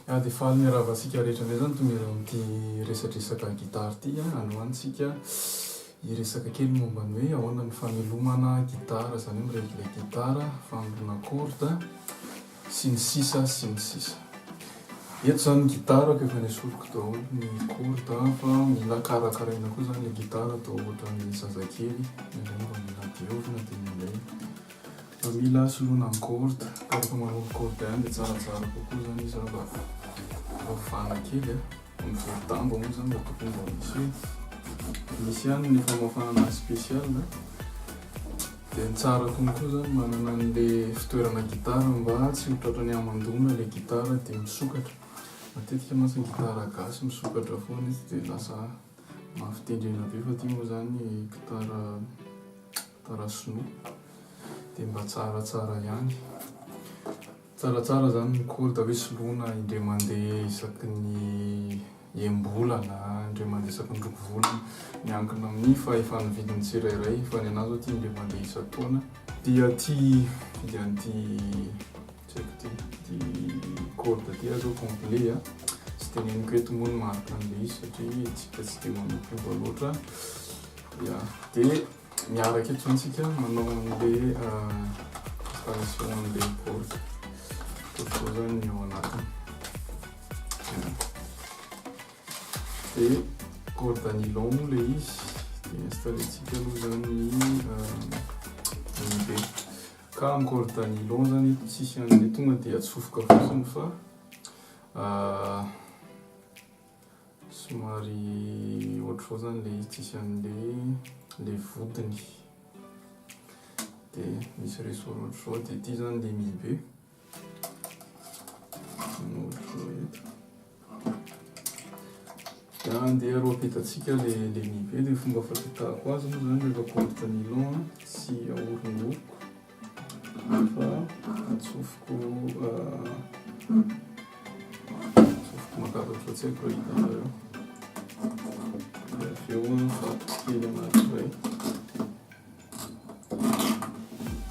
Dia faly miarahaba antsika rehetra indray zany tonga amin'ity resadresaka gitara ity androantsika hiresaka kely momba ny hoe ahoana ny famelomana gitara, zany hoe miregler gitara, famelona corde sy ny sisa sy ny sisa. Eto zany ny gitara ka efa nesoriko daholo ny corde fa mila karakaraina koa zany le gitara atao ohatran'ny zazakely izay mba mila diovina dia minday fa mila soloina amin'ny corde ka rehefa manolo corde ihany dia tsaratsara kokoa zany izy mba vana kely amin'ny volotambo moa zany mba tokony mba misy ihany ny famafana spécial dia ny tsara konkoa zany manana an'le fitoerana gitara mba tsy ho tratrany amandona le gitara dia misokatra. Matetika mantsy ny gitara gasy misokatra foana izy dia lasa mafitendrena be fa ity moa zany gitara sinoa dia mba tsaratsara ihany. Tsaratsara zany ny corde hoe soloina indray mandeha isaky ny embolana, indray mandeha isaky ny rokovolana, miankina amin'ny fahefan'ny vidiny tsirairay fa ny anazy zao ity indray mandeha isan-taona. Dia ty corde ty zao complet tsy teneniko eto moa ny marika an'le izy satria tsika tsy dia manoko mba loatra. Dia miaraka eto zany tsika manao an'le installation an'le corde koa zany ny ao anatiny. Dia corde nylon moa le izy dia installentsika aloha zany ny be ka amin'ny corde nylon zany tsisy an'le tonga dia atsofoka fotsiny fa somary ohatr'izao zany le izy tsisy an'le vodiny dia misy ressort ohatr'izao dia ity zany le mibe dia andeha roapetatsika le mibe dia fomba fampitahako azy moa zany rehefa corde nylon tsy ahorongoroko fa atsofoko makatatra tsy haiko raha hitanareo dia avy eo fatikely anankiray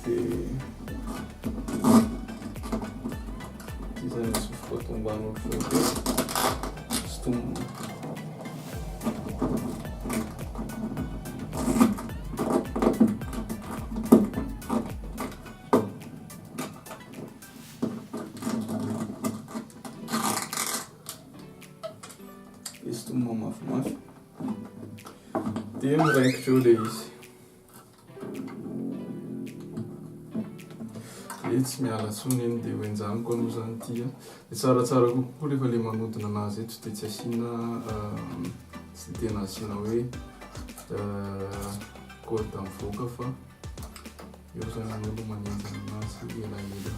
dia ity zany atsofoko atao ambany ohatr'izao stomina. Estomina mafimafy dia miraikitra eo le izy. Dia tsy miala tsony eny dia hoenjaniko aloha zany ity dia tsaratsara kokoa rehefa le manodina anazy eto dia tsy tena asiana hoe corde mivoaka fa eo zany ny olo manenjana anazy elaela.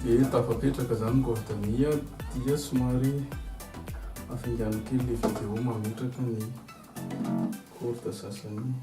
Dia tafapetraka zany ny corde dia somary afingano kely le video mametraka ny corde sasany.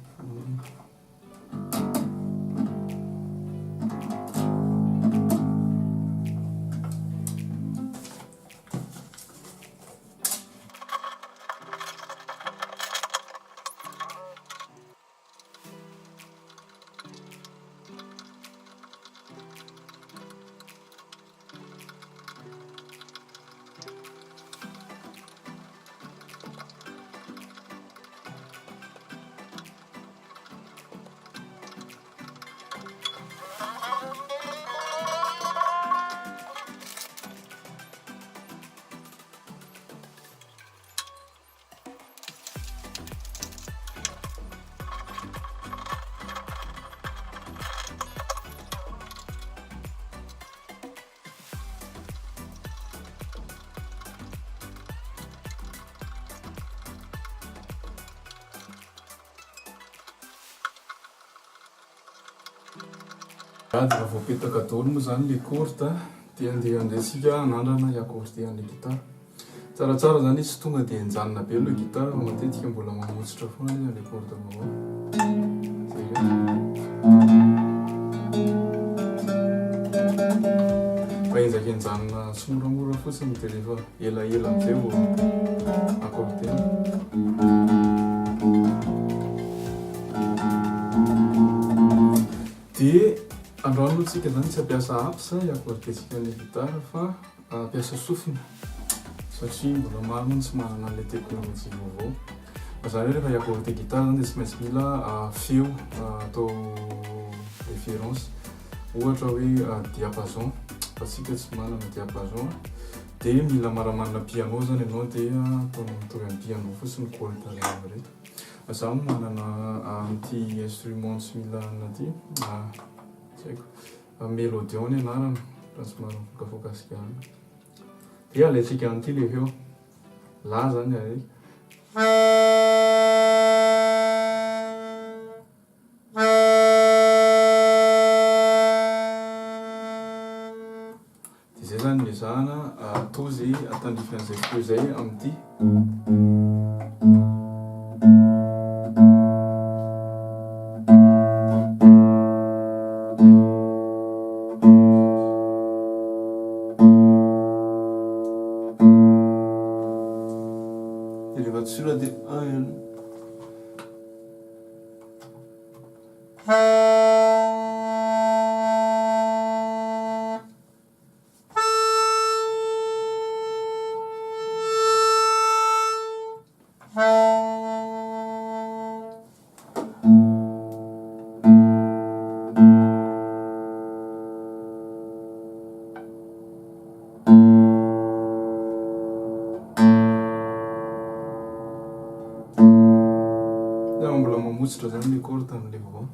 Raha voapetaka daholo moa zany le corde dia andeha andraisika hanandrana hiacordean'le gitara. Tsaratsara zany izy tsy tonga dia enjanona be le gitara fa matetika mbola mamotsitra foana izy le corde maholo. Zay enjaka enjanona somoramora fotsiny dia rehefa elaela amin'izay vao accordéon. Dia androany tsika zany tsy ampiasa apsa accordéntsika ny gitara fa ampiasa sofina satria mbola maro moa tsy manana an'ilay teknôlôjia vaovao. Zany hoe rehefa accordé gitara zany dia tsy maintsy mila feo atao référence, ohatra hoe diapason fa tsika tsy manana diapason. Dia mila maramanina piano zany ianao dia ataonao mitovy amin'ny piano fotsiny corde rehetra. Zaho manana an'ity instrument tsy mila anaty tsy haiko mélodion ny anarany raha tsy maro mifokafoka any. Dia alaitsika an'ity le feo la zany araiky. Dia zay zany ny ezahana atao zay atandrifan'izay feo zay amin'ity. Rehefa tsura dia ihany. Mbola mamotsitra zany le corde amin'ilay vao.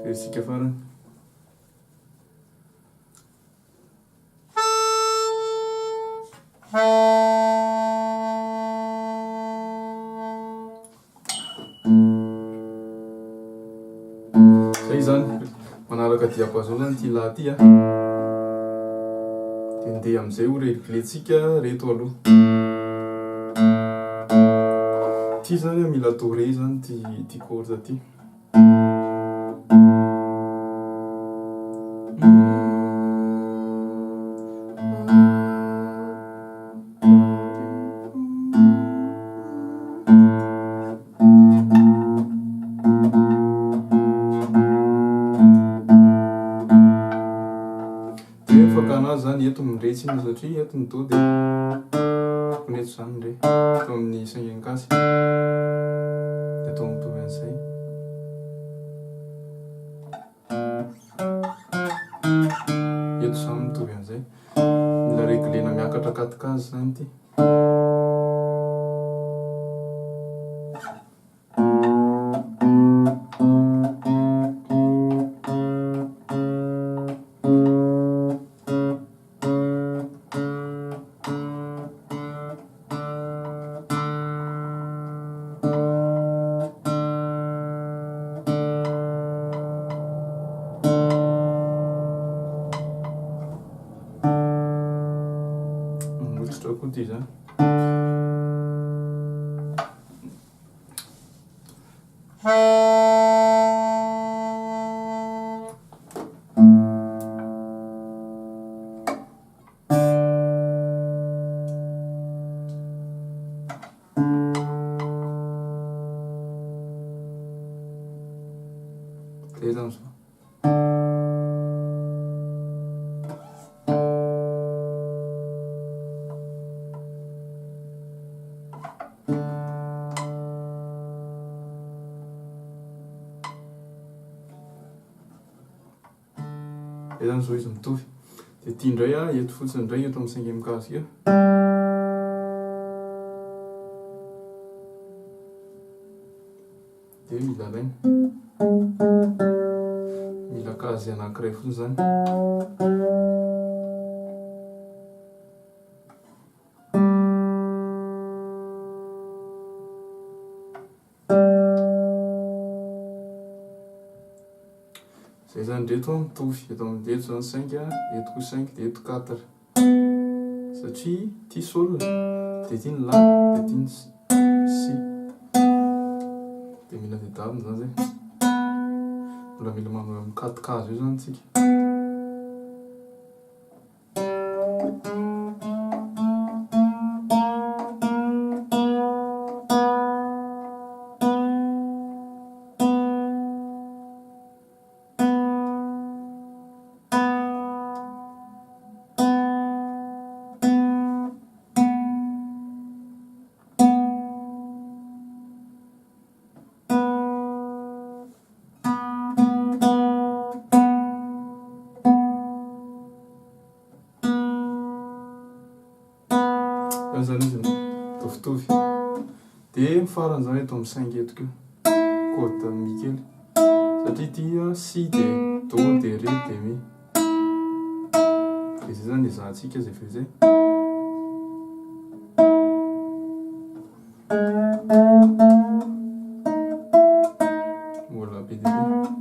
Ferisika farany. Zay zany manaraka diapason zany ty la ty dia ndeha amin'izay ho reglentsika reto aloha. Ty zany mila doré zany ty corde ty. Fakanazy zany eto mindretsy iny satria eto midô dia koneto zany ndre atao amin'ny sangenkasy dia atao mitovy an'izay. Eto zany mitovy an'izay, mila reglena miakatra katikazy zany ty. Koa ty zany. Dia zany so. Dia zany zao izy mitovy. Dia ty indray eto fotsiny indray eto amin'ny cinquième case io. Dia mila alaina. Mila case anankiray fotsiny zany. Zay zany reto mitovy eto amin'ny eto zany 5 eto koa 5 dia eto 4 satria ty sol dia ty ny la dia ty ny si. dia mila dedavina zany zay. Mbola mila mikatokazo io zany tsika. Zany izy mitovitovy. Dia mifarany zany eto amin'ny saingetiko kôda mikely satria tia si dia do dia re dia mi. Dia zay zany izahantsika zay feo zay. Mbola be dia be.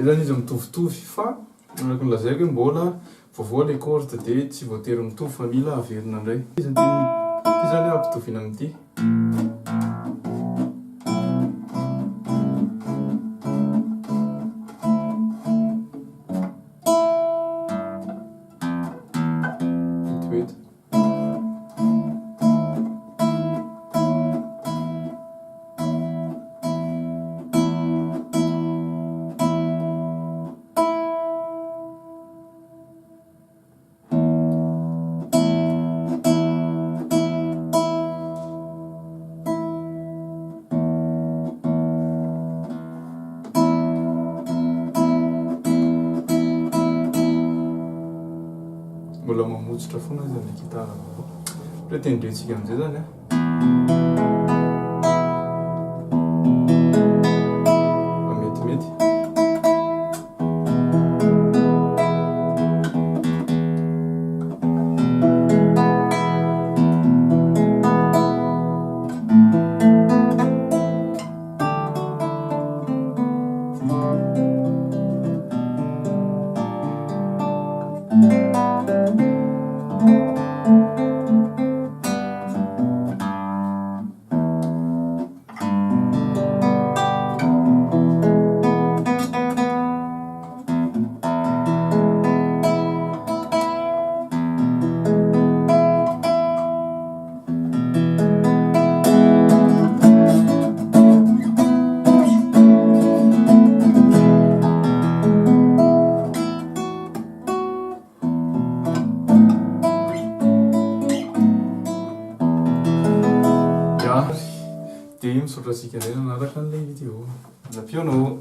Zay zany izy mitovitovy fa araka ny lazaiko hoe mbola vaovao ilay corde dia tsy voatery mitovy fa mila averina indray. Izy ty zany ampitoviana amin'ity. Vetivety. Mbola mamotsitra foana izy amin'ny gitara. Pretendrentsika amin'izay zany a. Metimety. Dia misaotra antsika indray nanaraka an'ilay vidéo. Manam-peo anao.